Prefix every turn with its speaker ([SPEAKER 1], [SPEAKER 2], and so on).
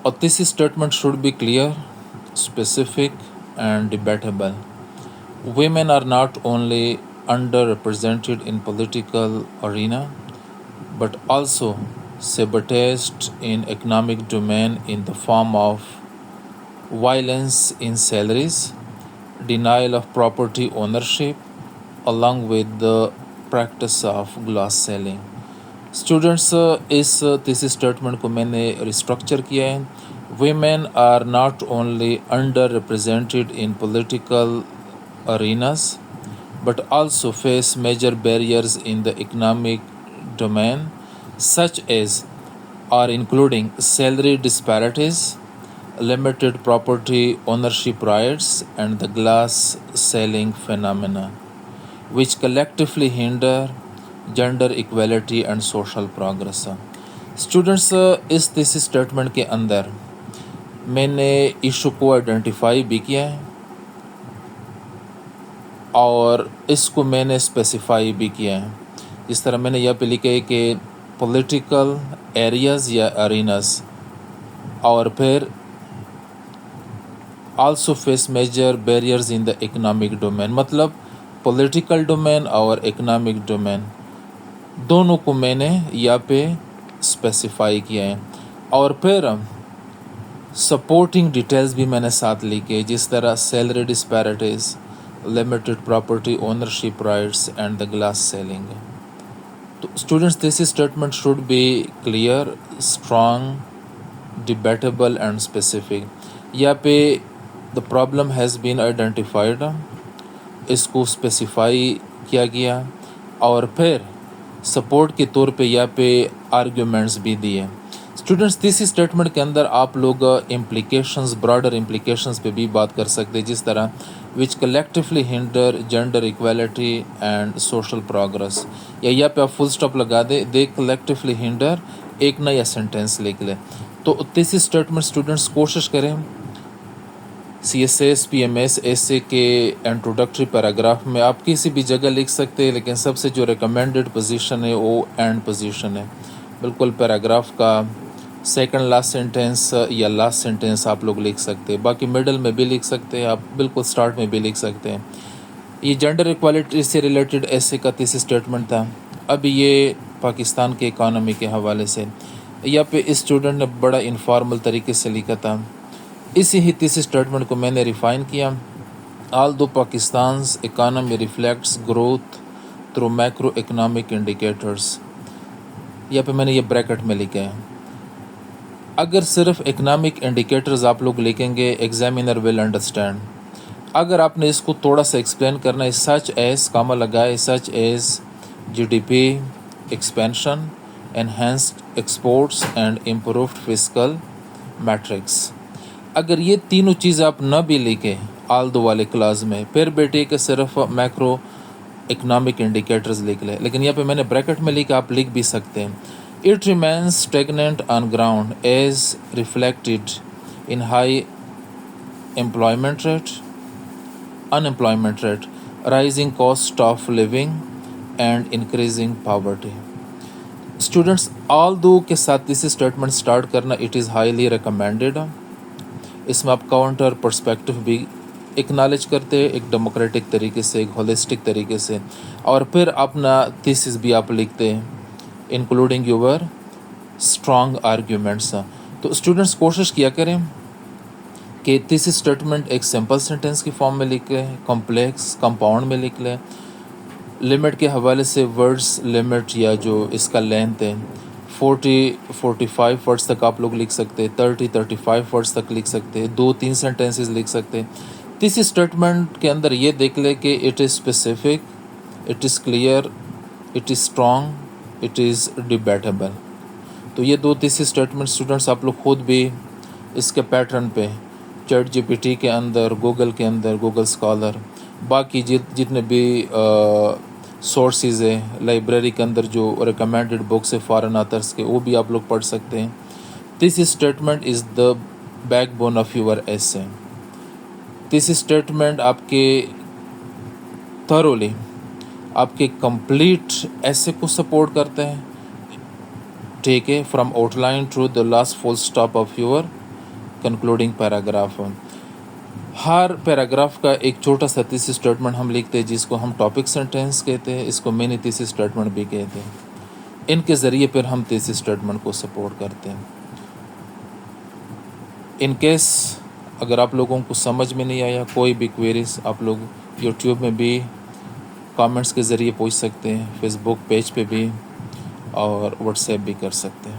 [SPEAKER 1] A thesis statement should be clear, specific, and debatable. Women are not only underrepresented in political arena, but also sabotaged in economic domain in the form of violence in salaries, denial of property ownership, along with the practice of glass selling. Students اس thesis statement کو میں نے restructure کیا ہے. Women are not only under represented in political arenas but also face major barriers in the economic domain such as are including salary disparities, limited property ownership rights, and the glass selling phenomena, which collectively hinder gender equality and social progress. Students اس thesis statement کے اندر میں نے issue کو identify بھی کیا ہے اور اس کو میں نے اسپیسیفائی بھی کیا ہے. جس طرح میں نے یہاں پہ لکھا ہے کہ پولیٹیکل ایریاز یا اریناز، اور پھر also face major barriers in the economic domain, مطلب پولیٹیکل ڈومین اور اکنامک ڈومین دونوں کو میں نے یہاں پہ اسپیسیفائی کیا ہے. اور پھر سپورٹنگ ڈیٹیلز بھی میں نے ساتھ لکھے، جس طرح salary disparities, limited property ownership rights and the glass ceiling. تو students this statement should be clear, strong, debatable and specific. یہاں پہ the problem has been identified, اس کو اسپیسیفائی کیا گیا، اور پھر سپورٹ کے طور پہ یہاں پہ آرگیومنٹس بھی دیے. اسٹوڈنٹس دس اسٹیٹمنٹ کے اندر آپ لوگ امپلیکیشنز، براڈر امپلیکیشنز پہ بھی بات کر سکتے، جس طرح which collectively hinder gender equality and social progress, یا یہاں پہ آپ فل اسٹاپ لگا دے کلیکٹیولی ہنڈر، ایک نیا سینٹینس لکھ لیں. تو دس اسٹیٹمنٹ اسٹوڈنٹس کوشش کریں C S S, P M S ایسے کے انٹروڈکٹری پیراگراف میں آپ کسی بھی جگہ لکھ سکتے ہیں، لیکن سب سے جو ریکمینڈڈ پوزیشن ہے وہ اینڈ پوزیشن ہے. بالکل پیراگراف کا سیکنڈ لاسٹ سینٹینس یا لاسٹ سینٹینس آپ لوگ لکھ سکتے ہیں، باقی مڈل میں بھی لکھ سکتے ہیں، آپ بالکل سٹارٹ میں بھی لکھ سکتے ہیں. یہ جنڈر ایکوالٹی سے ریلیٹڈ ایسے کا تیسری اسٹیٹمنٹ تھا. اب یہ پاکستان کے اکانومی کے حوالے سے یہاں پہ اس اسٹوڈنٹ نے بڑا انفارمل طریقے سے لکھا تھا. اسی ہی تیسری اسٹیٹمنٹ کو میں نے ریفائن کیا. Although Pakistan's economy reflects growth through macro economic indicators, یہاں پہ میں نے یہ بریکٹ میں لکھا ہے. اگر صرف اکنامک انڈیکیٹرز آپ لوگ لکھیں گے ایگزامینر ول انڈرسٹینڈ. اگر آپ نے اس کو تھوڑا سا ایکسپلین کرنا ہے، سچ ایز کاما لگائے، such as G D P expansion, enhanced exports and improved fiscal metrics. اگر یہ تینوں چیز آپ نہ بھی لکھیں آل دو والے کلاس میں، پھر بیٹے کہ صرف میکرو اکنامک انڈیکیٹرز لکھ لیں، لیکن یہاں پہ میں نے بریکٹ میں لکھا، آپ لکھ بھی سکتے ہیں. It remains stagnant on ground as reflected in high employment rate, unemployment rate, rising cost of living and increasing poverty. Students although کے ساتھ اس اسٹیٹمنٹ اسٹارٹ کرنا اٹ از ہائیلی ریکمینڈیڈ. اس میں آپ کاؤنٹر پرسپیکٹو بھی acknowledge کرتے ہیں، ایک ڈیموکریٹک طریقے سے، ایک ہولسٹک طریقے سے، اور پھر اپنا تھیسس بھی آپ لکھتے ہیں انکلوڈنگ یور اسٹرانگ آرگیومنٹس. تو اسٹوڈنٹس کوشش کیا کریں کہ تھیسس اسٹیٹمنٹ ایک سمپل سینٹینس کی فارم میں لکھ لیں، کمپلیکس کمپاؤنڈ میں لکھ لیں. لمٹ کے حوالے سے ورڈز لمٹ یا جو اس کا لینتھ ہے 40-45 ورڈز تک آپ لوگ لکھ سکتے، 30-35 ورڈز تک لکھ سکتے، 2-3 سینٹینسز لکھ سکتے. تیسری اسٹیٹمنٹ کے اندر یہ دیکھ لے کہ it is specific, it is clear, it is strong, it is debatable. تو یہ دو تیسری اسٹیٹمنٹ اسٹوڈنٹس آپ لوگ خود بھی اس کے پیٹرن پہ چیٹ جی پی ٹی کے اندر، گوگل کے اندر، گوگل اسکالر، باقی جتنے بھی سورسز ہیں لائبریری کے اندر جو ریکمینڈڈ بکس ہے فارن آتھرس کے، وہ بھی آپ لوگ پڑھ سکتے ہیں. This statement is the backbone of your essay. This statement آپ کے تھرولی آپ کے کمپلیٹ ایسے کو سپورٹ کرتے ہیں، ٹھیک ہے، from outline to the last full stop of your concluding paragraph. ہر پیراگراف کا ایک چھوٹا سا تھیسس اسٹیٹمنٹ ہم لکھتے ہیں جس کو ہم ٹاپک سینٹینس کہتے ہیں. اس کو منی تھیسس اسٹیٹمنٹ بھی کہتے ہیں. ان کے ذریعے پھر ہم تھیسس اسٹیٹمنٹ کو سپورٹ کرتے ہیں. ان کیس اگر آپ لوگوں کو سمجھ میں نہیں آیا کوئی بھی کوئریز، آپ لوگ یوٹیوب میں بھی کامنٹس کے ذریعے پوچھ سکتے ہیں، فیس بک پیج پہ بھی، اور واٹس ایپ بھی کر سکتے ہیں.